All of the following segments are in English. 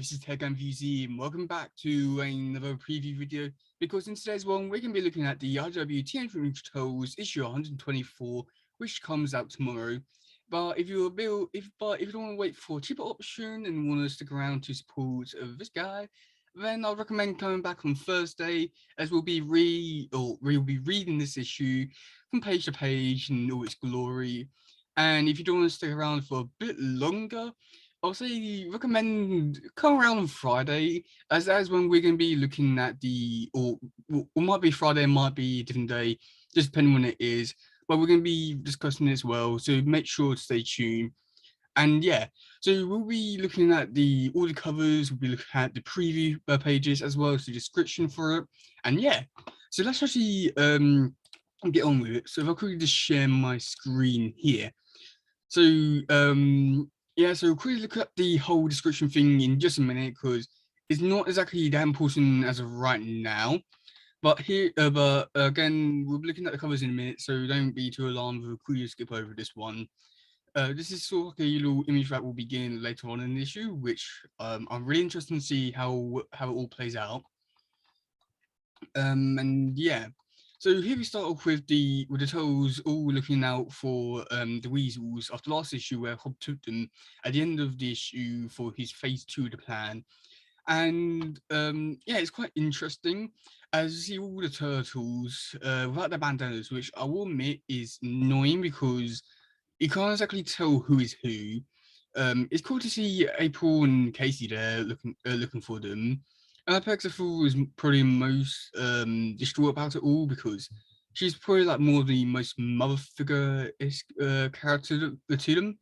this is teddygaming and welcome back to another preview video. Because in today's one, we're going to be looking at the IW Teenage Turtles issue 124, which comes out tomorrow. But if you're a bit, if you don't want to wait for a cheaper option and want to stick around to support this guy, then I'd recommend coming back on Thursday, as we'll be reading this issue from page to page in all its glory. And if you don't want to stick around for a bit longer, I'll say recommend come around on Friday, as when we're going to be looking at or might be Friday, might be a different day, just depending when it is. But we're going to be discussing it as well, so make sure to stay tuned. And yeah, so we'll be looking at all the covers, we'll be looking at the preview pages as well as the description for it. And yeah, so let's actually get on with it. So if I could just share my screen here. So yeah, so we'll quickly look at the whole description thing in just a minute because it's not exactly that important as of right now. But again, we'll be looking at the covers in a minute, so don't be too alarmed if we quickly skip over this one. This is sort of like a little image that will begin later on in the issue, which I'm really interested to see how it all plays out. And yeah, so here we start off with the Turtles all looking out for the Weasels after last issue where Hob took them at the end of the issue for his phase 2 of the plan. And yeah, it's quite interesting as you see all the turtles without their bandanas, which I will admit is annoying because you can't exactly tell who is who. It's cool to see April and Casey there looking for them. And Pexaful was probably most distraught about it all because she's probably like more the most mother figure character to them.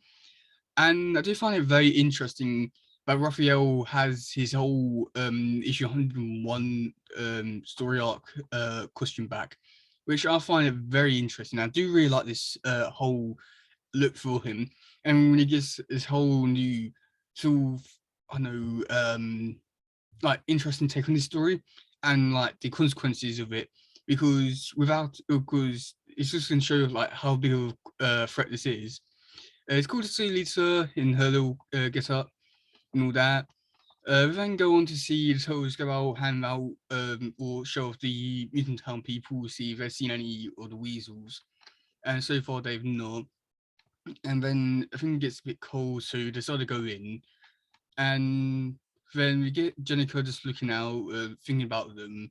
And I do find it very interesting that Raphael has his whole issue 101 story arc costume back, which I find it very interesting. I do really like this whole look for him, and when he gets this whole new sort of, I know, like interesting take on this story and like the consequences of it, because it's just going to show like how big of a threat this is. It's cool to see Lisa in her little get up and all that. We then go on to see the Turtles go out, hand out, or show off the Mutant Town people, see if they've seen any of the Weasels. And so far, they've not. And then I think it gets a bit cold, so they decide to go in. And then we get Jenica just looking out, thinking about them.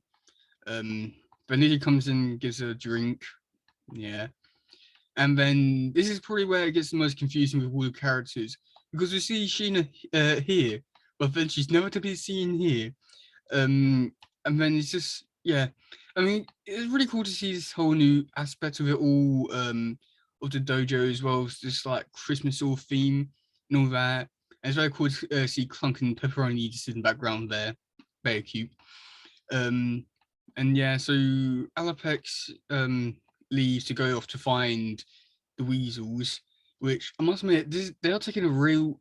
Vanity comes in, gives her a drink. Yeah. And then this is probably where it gets the most confusing with all the characters because we see Sheena here, but then she's never to be seen here. And then it's just, yeah. I mean, it's really cool to see this whole new aspect of it all, of the dojo as well as this like Christmas all theme and all that. And it's very cool to see Clunk and Pepperoni just in the background there. Very cute. Um, and yeah, so Alapex leaves to go off to find the Weasels, which I must admit, they are taking a real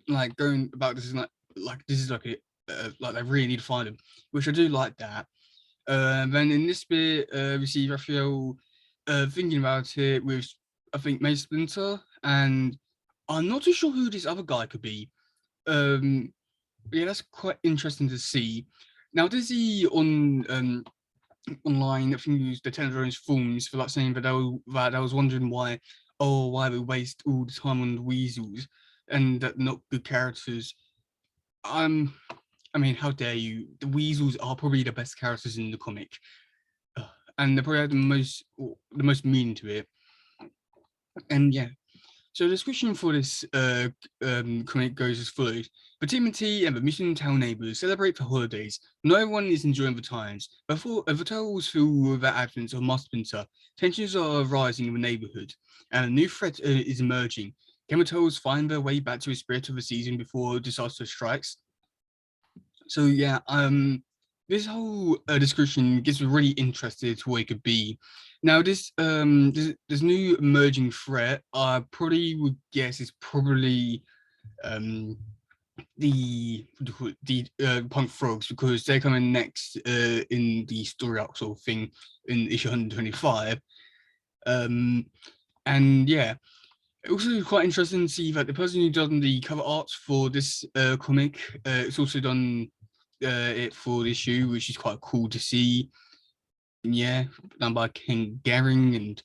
like going about this is like this is like a like they really need to find them, which I do like that. Then in this bit, we see Raphael thinking about it with I think Mace Splinter, and I'm not too sure who this other guy could be. Yeah, that's quite interesting to see. Now, does he online, I think used the Tenderloins forums for like saying that I was wondering why we waste all the time on the Weasels and that not good characters. Um, I mean, how dare you? The Weasels are probably the best characters in the comic, and they probably have the most meaning to it. And yeah, so the description for this comic goes as follows. The tmnt and the Mission Town neighbours celebrate the holidays. No one is enjoying the times. Before the tales feel the absence of Master Splinter, tensions are rising in the neighbourhood, and a new threat is emerging. Can the tales find their way back to the spirit of the season before disaster strikes? So yeah, this whole description gets me really interested to what it could be. Now, this new emerging threat, I probably would guess is probably um the punk frogs because they're coming next in the story arc sort of thing in issue 125. And yeah, It also quite interesting to see that the person who done the cover art for this comic, it's also done it for the issue, which is quite cool to see. Yeah, done by Ken Gehring, and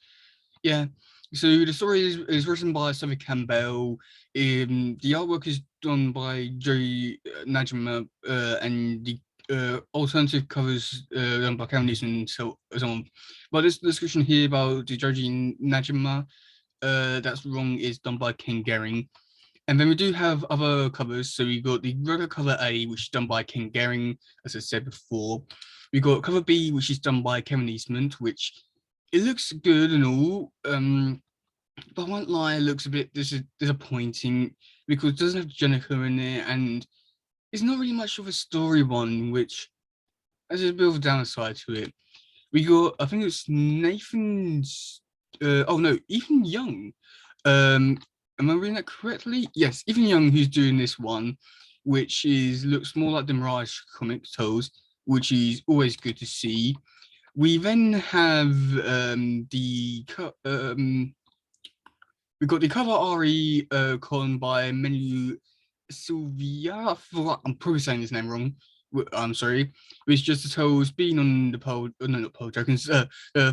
yeah. So the story is written by Sophie Campbell. The artwork is done by Joey Najima, and the alternative covers done by Karen Neeson and so on. But this description here about the Joji Najima, that's wrong, is done by Ken Gehring. And then we do have other covers. So we got the regular cover A, which is done by Ken Gehring, as I said before. We got cover B, which is done by Kevin Eastman, which it looks good and all. But I won't lie, it looks a bit disappointing because it doesn't have Jenica in it, and it's not really much of a story one, which has a bit of a downside to it. We got, I think it's Nathan's, oh no, Ethan Young. Am I reading that correctly? Yes, Ethan Young, who's doing this one, which looks more like the Mirage comic tales, which is always good to see. We then have we've got the cover RE con by Menu Sylvia. I'm probably saying his name wrong. I'm sorry. Which just tells being on the pole, no, not pole tokens,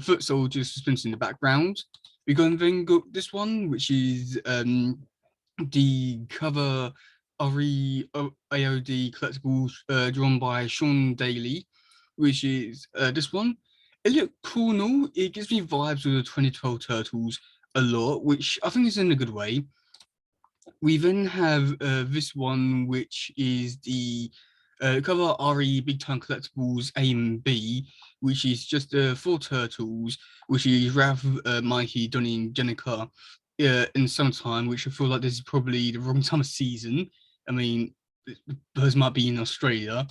foot soldiers suspended in the background. We then got this one, which is the cover AOD collectibles drawn by Sean Daly, which is this one. It looked cool and all. It gives me vibes of the 2012 Turtles a lot, which I think is in a good way. We then have this one, which is the cover RE Big Time Collectibles A and B, which is just 4 turtles, which is Raph, Mikey, Donnie, and Jenica in summertime, which I feel like this is probably the wrong time of season. I mean, the birds might be in Australia.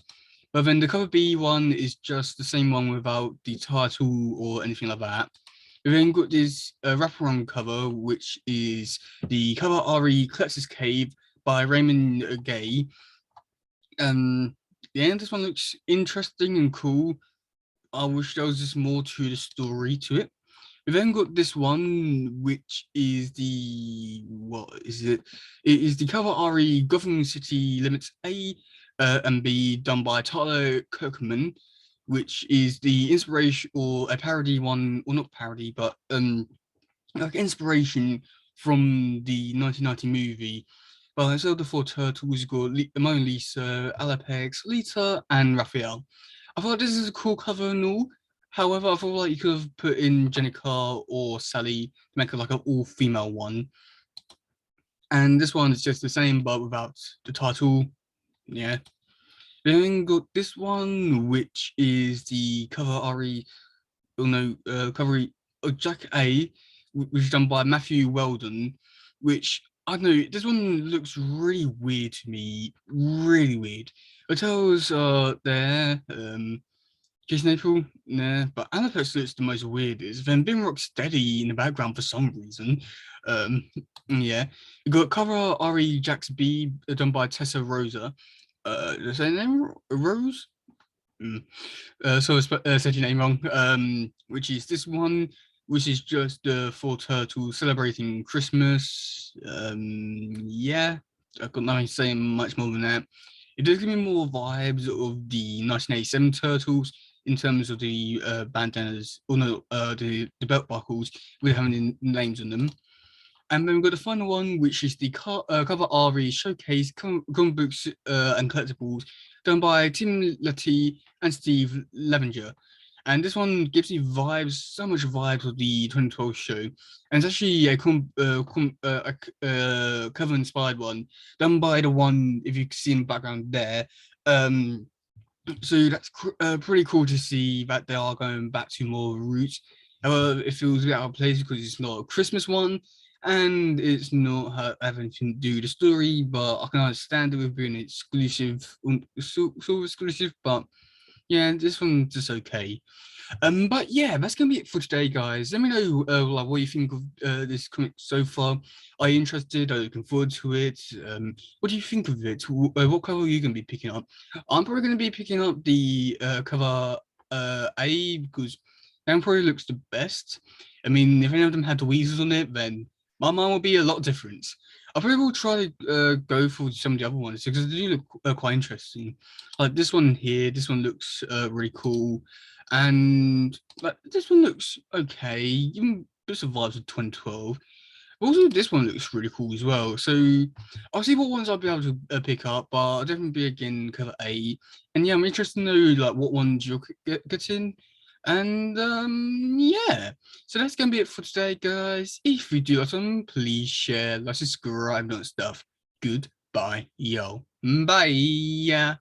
But then the cover B one is just the same one without the title or anything like that. We then got this wraparound cover, which is the cover RE Collector's Cave by Raymond Gay. Yeah, this one looks interesting and cool. I wish there was just more to the story to it. We then got this one, which is what is it? It is the cover RE Gotham City Limits A and B, done by Tyler Kirkman, which is the inspiration or a parody one, or not parody, but like inspiration from the 1990 movie. Well, instead of the 4 turtles, we've got Mona Lisa, Alapex, Lita, and Raphael. I thought this is a cool cover and all. However, I feel like you could have put in Jenica or Sally to make it like an all-female one. And this one is just the same, but without the title. Yeah. Then got this one, which is the cover RE, oh no, cover Jack A, which is done by Matthew Weldon, which I don't know, this one looks really weird to me, really weird. The tails are there, Jason April, nah, but Anapex looks the most weirdest. Then Bim Rock's steady in the background for some reason. Yeah. You got cover RE Jax B done by Tessa Rosa. Is her name Rose? So I said your name wrong. Which is this one, which is just the 4 turtles celebrating Christmas. Yeah, I've got nothing to say much more than that. It does give me more vibes of the 1987 Turtles in terms of the bandanas, or no, the belt buckles with having names on them. And then we've got the final one, which is the cover RE showcase comic books and collectibles done by Tim Latty and Steve Levenger. And this one gives me vibes, so much vibes of the 2012 show. And it's actually a cover inspired one done by the one, if you can see in the background there. So that's pretty cool to see that they are going back to more roots. However, it feels a bit out of place because it's not a Christmas one and it's not having to do with the story, but I can understand it with being exclusive, sort of exclusive, but yeah, this one's just okay. But yeah, that's gonna be it for today, guys. Let me know like what you think of this comic so far. Are you interested? Are you looking forward to it? What do you think of it? What cover are you gonna be picking up? I'm probably gonna be picking up the cover A because that probably looks the best. I mean, if any of them had the weasels on it, then My mind will be a lot different. I probably will try to go for some of the other ones because they do look quite interesting. Like this one here, this one looks really cool, and like this one looks okay. Even it survives of 2012. Also, this one looks really cool as well. So I'll see what ones I'll be able to pick up, but I'll definitely be again cover A. And yeah, I'm interested to know like what ones you're getting. And yeah, so that's gonna be it for today, guys. If you do awesome, please share, like, subscribe, and stuff. Goodbye, yo. Bye.